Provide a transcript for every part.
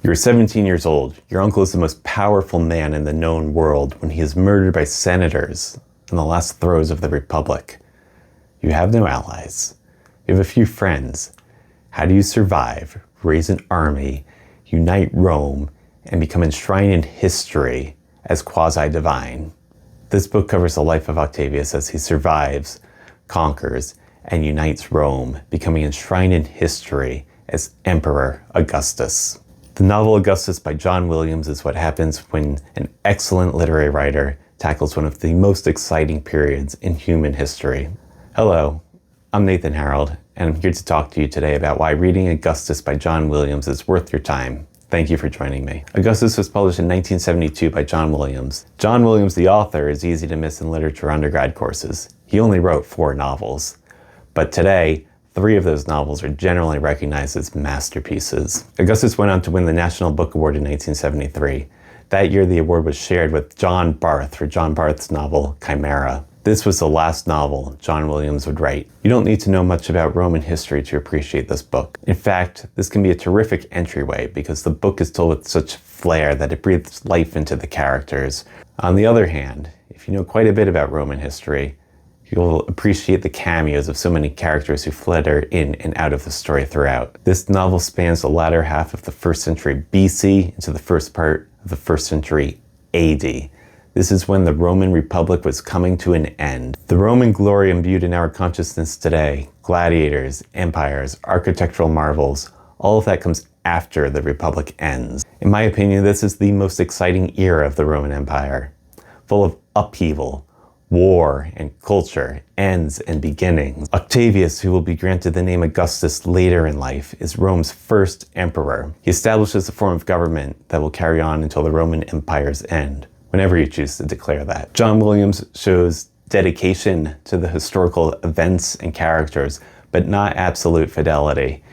You're 17 years old. Your uncle is the most powerful man in the known world when he is murdered by senators in the last throes of the Republic. You have no allies. You have a few friends. How do you survive, raise an army, unite Rome, and become enshrined in history as quasi-divine? This book covers the life of Octavius as he survives, conquers, and unites Rome, becoming enshrined in history as Emperor Augustus. The novel Augustus by John Williams is what happens when an excellent literary writer tackles one of the most exciting periods in human history. Hello, I'm Nathan Harold, and I'm here to talk to you today about why reading Augustus by John Williams is worth your time. Thank you for joining me. Augustus was published in 1972 by John Williams. John Williams, the author, is easy to miss in literature undergrad courses. He only wrote 4 novels, but today, 3 of those novels are generally recognized as masterpieces. Augustus went on to win the National Book Award in 1973. That year, the award was shared with John Barth for John Barth's novel, Chimera. This was the last novel John Williams would write. You don't need to know much about Roman history to appreciate this book. In fact, this can be a terrific entryway because the book is told with such flair that it breathes life into the characters. On the other hand, if you know quite a bit about Roman history, you'll appreciate the cameos of so many characters who flitter in and out of the story throughout. This novel spans the latter half of the 1st century BC into the first part of the 1st century AD. This is when the Roman Republic was coming to an end. The Roman glory imbued in our consciousness today, gladiators, empires, architectural marvels, all of that comes after the Republic ends. In my opinion, this is the most exciting era of the Roman Empire, full of upheaval, war, and culture, ends and beginnings. Octavius, who will be granted the name Augustus later in life, is Rome's first emperor. He establishes a form of government that will carry on until the Roman Empire's end, whenever you choose to declare that. John Williams shows dedication to the historical events and characters, but not absolute fidelity.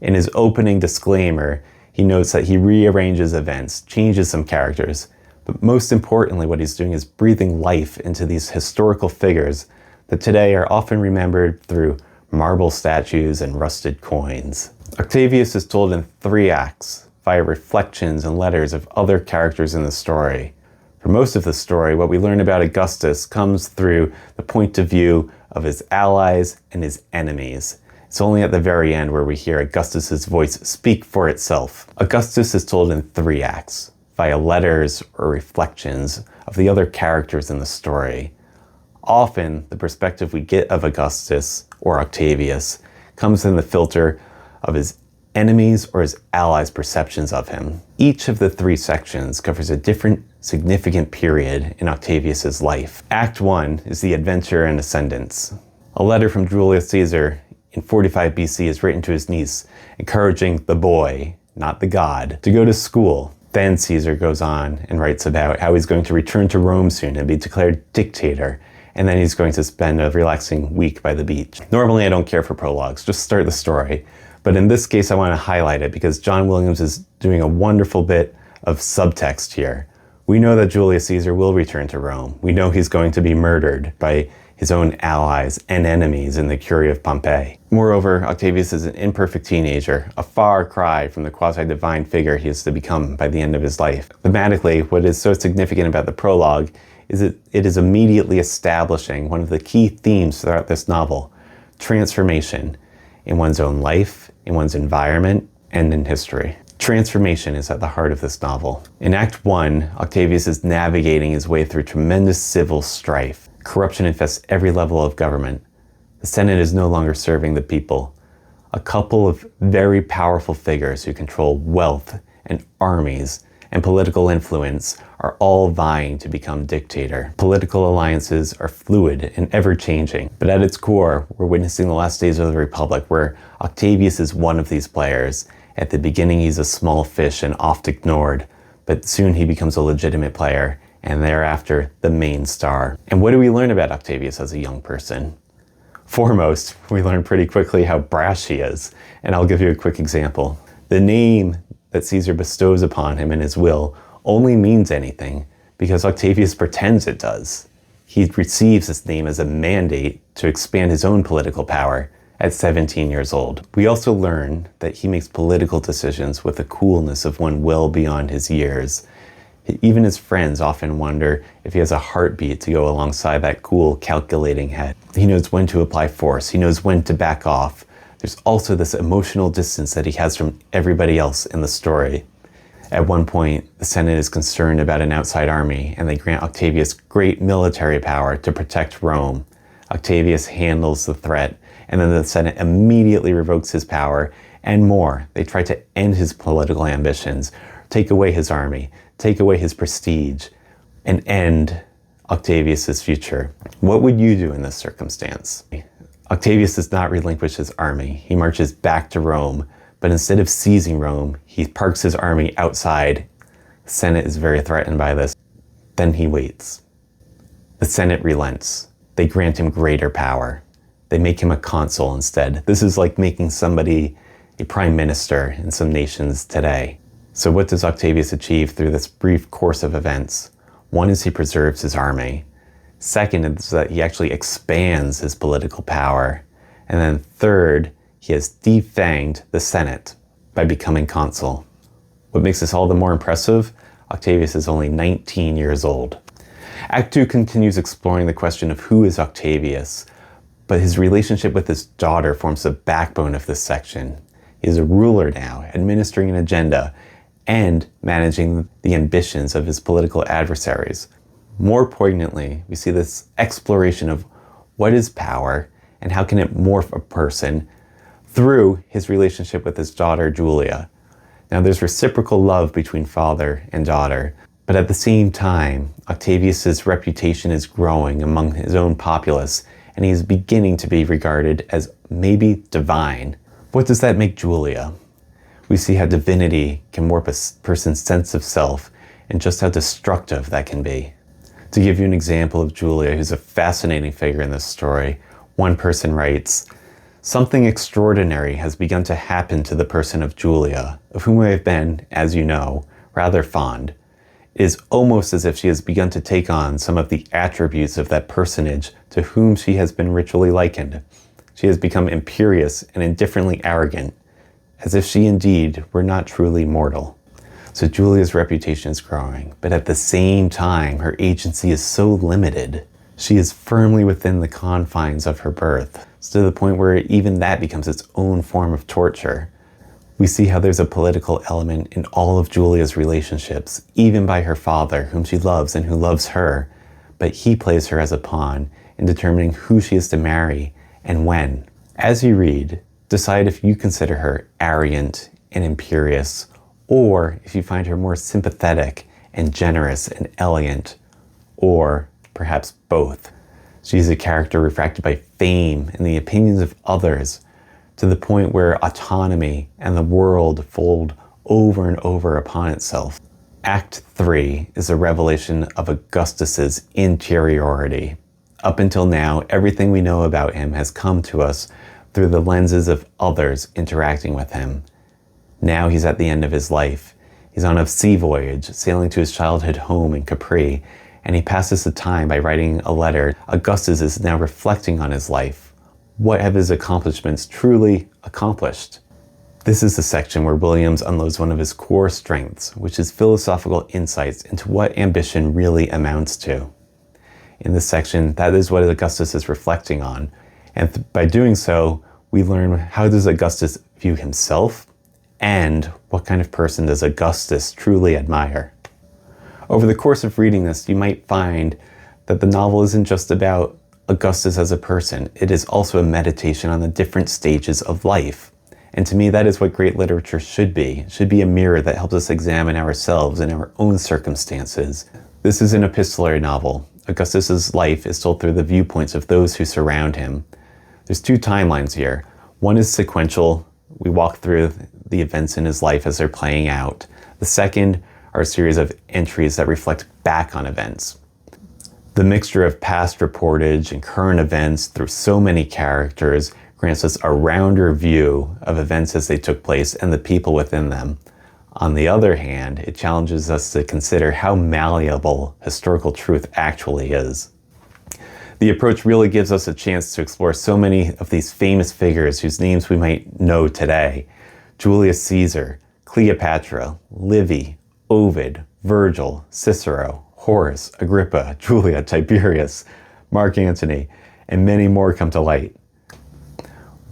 In his opening disclaimer, he notes that he rearranges events, changes some characters, but most importantly, what he's doing is breathing life into these historical figures that today are often remembered through marble statues and rusted coins. Octavius is told in 3 acts via reflections and letters of other characters in the story. For most of the story, what we learn about Augustus comes through the point of view of his allies and his enemies. It's only at the very end where we hear Augustus's voice speak for itself. Augustus is told in 3 acts, via letters or reflections of the other characters in the story. Often, the perspective we get of Augustus or Octavius comes in the filter of his enemies or his allies' perceptions of him. Each of the 3 sections covers a different significant period in Octavius's life. Act 1 is the adventure and ascendance. A letter from Julius Caesar in 45 BC is written to his niece, encouraging the boy, not the god, to go to school. Then Caesar goes on and writes about how he's going to return to Rome soon and be declared dictator, and then he's going to spend a relaxing week by the beach. Normally I don't care for prologues, just start the story. But in this case I want to highlight it because John Williams is doing a wonderful bit of subtext here. We know that Julius Caesar will return to Rome. We know he's going to be murdered by his own allies and enemies in the Curia of Pompeii. Moreover, Octavius is an imperfect teenager, a far cry from the quasi-divine figure he is to become by the end of his life. Thematically, what is so significant about the prologue is that it is immediately establishing one of the key themes throughout this novel: transformation in one's own life, in one's environment, and in history. Transformation is at the heart of this novel. In Act 1, Octavius is navigating his way through tremendous civil strife. Corruption infests every level of government. The Senate is no longer serving the people. A couple of very powerful figures who control wealth and armies and political influence are all vying to become dictator. Political alliances are fluid and ever-changing, but at its core, we're witnessing the last days of the Republic where Octavius is one of these players. At the beginning, he's a small fish and oft ignored, but soon he becomes a legitimate player, and thereafter the main star. And what do we learn about Octavius as a young person? Foremost, we learn pretty quickly how brash he is, and I'll give you a quick example. The name that Caesar bestows upon him in his will only means anything because Octavius pretends it does. He receives this name as a mandate to expand his own political power, at 17 years old. We also learn that he makes political decisions with the coolness of one well beyond his years. Even his friends often wonder if he has a heartbeat to go alongside that cool, calculating head. He knows when to apply force. He knows when to back off. There's also this emotional distance that he has from everybody else in the story. At one point, the Senate is concerned about an outside army, and they grant Octavius great military power to protect Rome. Octavius handles the threat, and then the Senate immediately revokes his power, and more. They try to end his political ambitions, take away his army, take away his prestige, and end Octavius's future. What would you do in this circumstance? Octavius does not relinquish his army. He marches back to Rome, but instead of seizing Rome, he parks his army outside. The Senate is very threatened by this. Then he waits. The Senate relents. They grant him greater power. They make him a consul instead. This is like making somebody a prime minister in some nations today. So what does Octavius achieve through this brief course of events? One is he preserves his army. Second is that he actually expands his political power. And then third, he has defanged the Senate by becoming consul. What makes this all the more impressive? Octavius is only 19 years old. Act 2 continues exploring the question of who is Octavius, but his relationship with his daughter forms the backbone of this section. He is a ruler now, administering an agenda and managing the ambitions of his political adversaries. More poignantly, we see this exploration of what is power and how can it morph a person through his relationship with his daughter, Julia. Now, there's reciprocal love between father and daughter, but at the same time, Octavius's reputation is growing among his own populace, and he is beginning to be regarded as maybe divine. What does that make Julia? We see how divinity can warp a person's sense of self and just how destructive that can be. To give you an example of Julia, who's a fascinating figure in this story, one person writes, "Something extraordinary has begun to happen to the person of Julia, of whom I have been, as you know, rather fond. It is almost as if she has begun to take on some of the attributes of that personage to whom she has been ritually likened. She has become imperious and indifferently arrogant, as if she indeed were not truly mortal." So Julia's reputation is growing, but at the same time, her agency is so limited. She is firmly within the confines of her birth, to the point where even that becomes its own form of torture. We see how there's a political element in all of Julia's relationships, even by her father, whom she loves and who loves her, but he plays her as a pawn in determining who she is to marry and when. As you read, decide if you consider her arrogant and imperious, or if you find her more sympathetic and generous and elegant, or perhaps both. She's a character refracted by fame and the opinions of others, to the point where autonomy and the world fold over and over upon itself. Act 3 is a revelation of Augustus's interiority. Up until now, everything we know about him has come to us through the lenses of others interacting with him. Now he's at the end of his life. He's on a sea voyage, sailing to his childhood home in Capri, and he passes the time by writing a letter. Augustus is now reflecting on his life. What have his accomplishments truly accomplished? This is the section where Williams unloads one of his core strengths, which is philosophical insights into what ambition really amounts to. In this section, that is what Augustus is reflecting on, and by doing so, we learn how does Augustus view himself, and what kind of person does Augustus truly admire. Over the course of reading this, you might find that the novel isn't just about Augustus as a person. It is also a meditation on the different stages of life. And to me, that is what great literature should be. It should be a mirror that helps us examine ourselves and our own circumstances. This is an epistolary novel. Augustus's life is told through the viewpoints of those who surround him. There's two timelines here. One is sequential. We walk through the events in his life as they're playing out. The second are a series of entries that reflect back on events. The mixture of past reportage and current events through so many characters grants us a rounder view of events as they took place and the people within them. On the other hand, it challenges us to consider how malleable historical truth actually is. The approach really gives us a chance to explore so many of these famous figures whose names we might know today. Julius Caesar, Cleopatra, Livy, Ovid, Virgil, Cicero, Horace, Agrippa, Julia, Tiberius, Marc Antony, and many more come to light.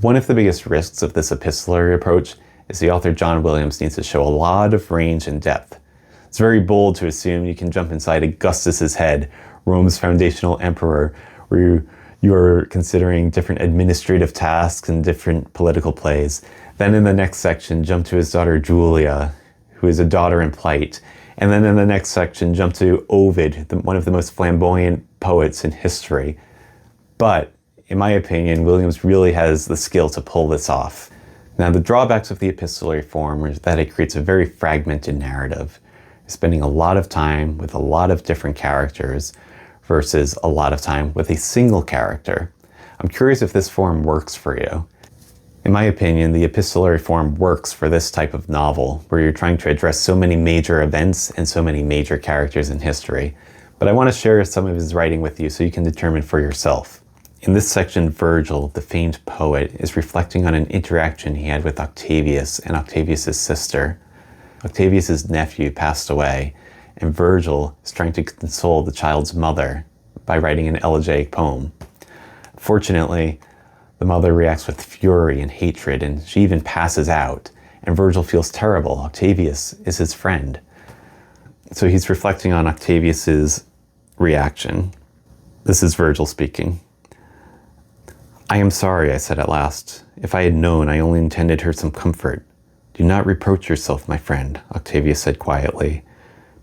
One of the biggest risks of this epistolary approach is the author John Williams needs to show a lot of range and depth. It's very bold to assume you can jump inside Augustus's head, Rome's foundational emperor, where you're considering different administrative tasks and different political plays. Then in the next section, jump to his daughter Julia, who is a daughter in plight. And then in the next section, jump to Ovid, one of the most flamboyant poets in history. But in my opinion, Williams really has the skill to pull this off. Now, the drawbacks of the epistolary form are that it creates a very fragmented narrative, spending a lot of time with a lot of different characters versus a lot of time with a single character. I'm curious if this form works for you. In my opinion, the epistolary form works for this type of novel, where you're trying to address so many major events and so many major characters in history. But I want to share some of his writing with you so you can determine for yourself. In this section, Virgil, the famed poet, is reflecting on an interaction he had with Octavius and Octavius's sister. Octavius's nephew passed away, and Virgil is trying to console the child's mother by writing an elegiac poem. Fortunately, the mother reacts with fury and hatred, and she even passes out, and Virgil feels terrible. Octavius is his friend. So he's reflecting on Octavius's reaction. This is Virgil speaking. "I am sorry," I said at last. "If I had known, I only intended her some comfort." "Do not reproach yourself, my friend," Octavius said quietly.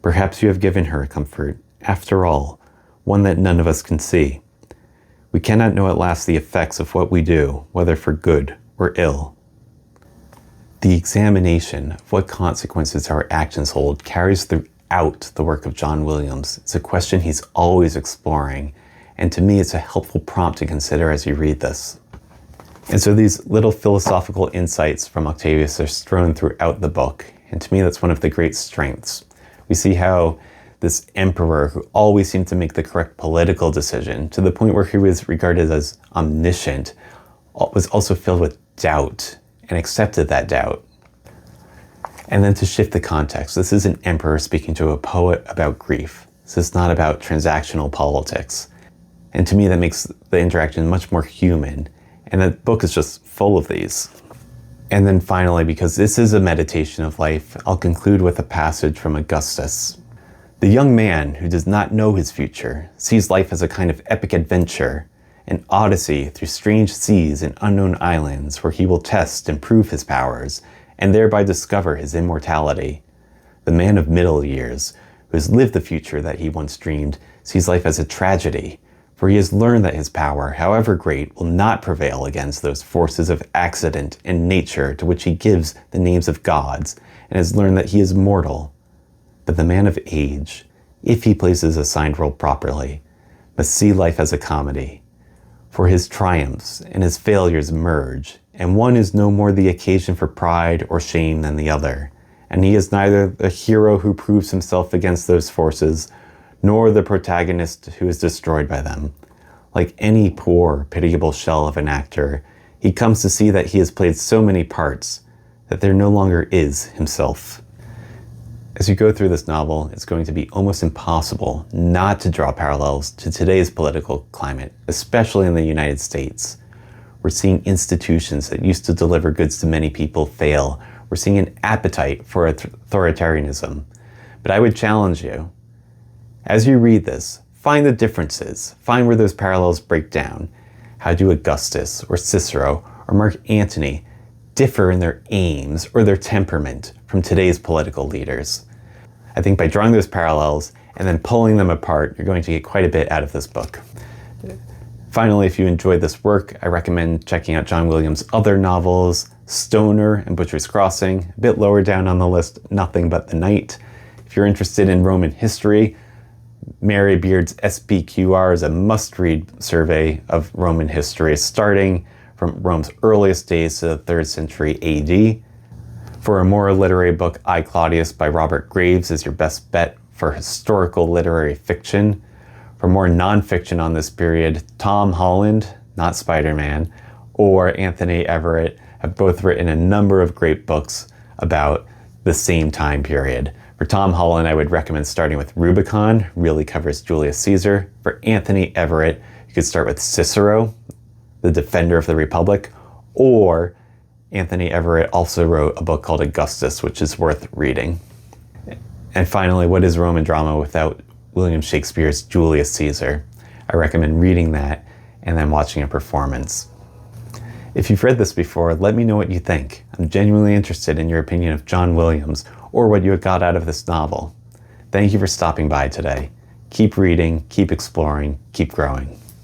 "Perhaps you have given her a comfort, after all, one that none of us can see. We cannot know at last the effects of what we do, whether for good or ill." The examination of what consequences our actions hold carries throughout the work of John Williams. It's a question he's always exploring, and to me it's a helpful prompt to consider as you read this. And so these little philosophical insights from Octavius are strewn throughout the book, and to me that's one of the great strengths. We see how this emperor, who always seemed to make the correct political decision, to the point where he was regarded as omniscient, was also filled with doubt and accepted that doubt. And then to shift the context, this is an emperor speaking to a poet about grief. This is not about transactional politics. And to me, that makes the interaction much more human. And the book is just full of these. And then finally, because this is a meditation of life, I'll conclude with a passage from Augustus. "The young man who does not know his future sees life as a kind of epic adventure, an odyssey through strange seas and unknown islands where he will test and prove his powers, and thereby discover his immortality. The man of middle years, who has lived the future that he once dreamed, sees life as a tragedy, for he has learned that his power, however great, will not prevail against those forces of accident and nature to which he gives the names of gods, and has learned that he is mortal. But the man of age, if he plays his assigned role properly, must see life as a comedy, for his triumphs and his failures merge, and one is no more the occasion for pride or shame than the other, and he is neither the hero who proves himself against those forces, nor the protagonist who is destroyed by them. Like any poor, pitiable shell of an actor, he comes to see that he has played so many parts that there no longer is himself." As you go through this novel, it's going to be almost impossible not to draw parallels to today's political climate, especially in the United States. We're seeing institutions that used to deliver goods to many people fail. We're seeing an appetite for authoritarianism. But I would challenge you, as you read this, find the differences, find where those parallels break down. How do Augustus or Cicero or Marc Antony differ in their aims or their temperament from today's political leaders? I think by drawing those parallels and then pulling them apart, you're going to get quite a bit out of this book. Finally, if you enjoyed this work, I recommend checking out John Williams' other novels, Stoner and Butcher's Crossing. A bit lower down on the list, Nothing But the Night. If you're interested in Roman history, Mary Beard's SPQR is a must-read survey of Roman history, starting from Rome's earliest days to the 3rd century AD. For a more literary book, I, Claudius by Robert Graves is your best bet for historical literary fiction. For more nonfiction on this period, Tom Holland, not Spider-Man, or Anthony Everett have both written a number of great books about the same time period. For Tom Holland, I would recommend starting with Rubicon, really covers Julius Caesar. For Anthony Everett, you could start with Cicero, the defender of the Republic, or Anthony Everett also wrote a book called Augustus, which is worth reading. And finally, what is Roman drama without William Shakespeare's Julius Caesar? I recommend reading that and then watching a performance. If you've read this before, let me know what you think. I'm genuinely interested in your opinion of John Williams or what you got out of this novel. Thank you for stopping by today. Keep reading, keep exploring, keep growing.